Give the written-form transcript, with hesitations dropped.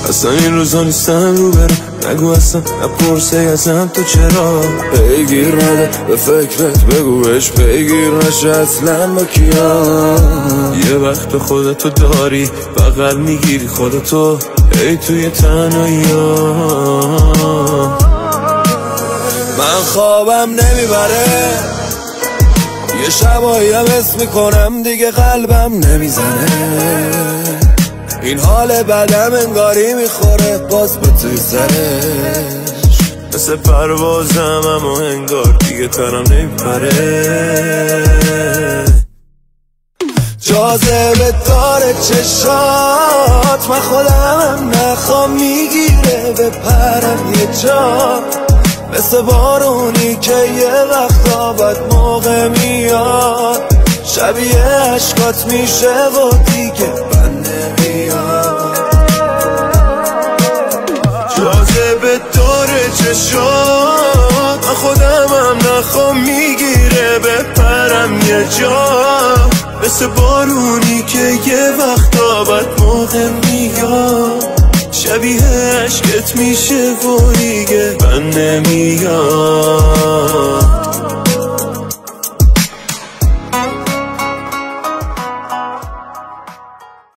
اصلا این روزا نیستم رو برم، نگو اصلا نپرسه ازم تو چرا پیگیر نده به فکرت، بگوش پیگیر نشه اصلا با کیا. یه وقت خودتو داری فقط میگیری خودتو ای توی تنهایی ها. من خوابم نمیبره، یه شبایی هم اسم میکنم دیگه قلبم نمیزنه. این حال بدم انگاری میخوره باز به توی سرش، مثل پروازم اما انگار دیگه تنم نمیپره. جاذبه داره چشات، من خودم نخوام میگیره بپرم یه جا، مثل بارونی که یه وقتا بد موقع میاد، شبیه عشقات میشه و دیگه بند نمیاد. جاذبه داره چشات، من خودم هم نخوام میگیره بپرم یه جا، مثل بارونی که یه وقتا بد موقع میاد، شبیه عشقت میشه و دیگه بند نمیاد.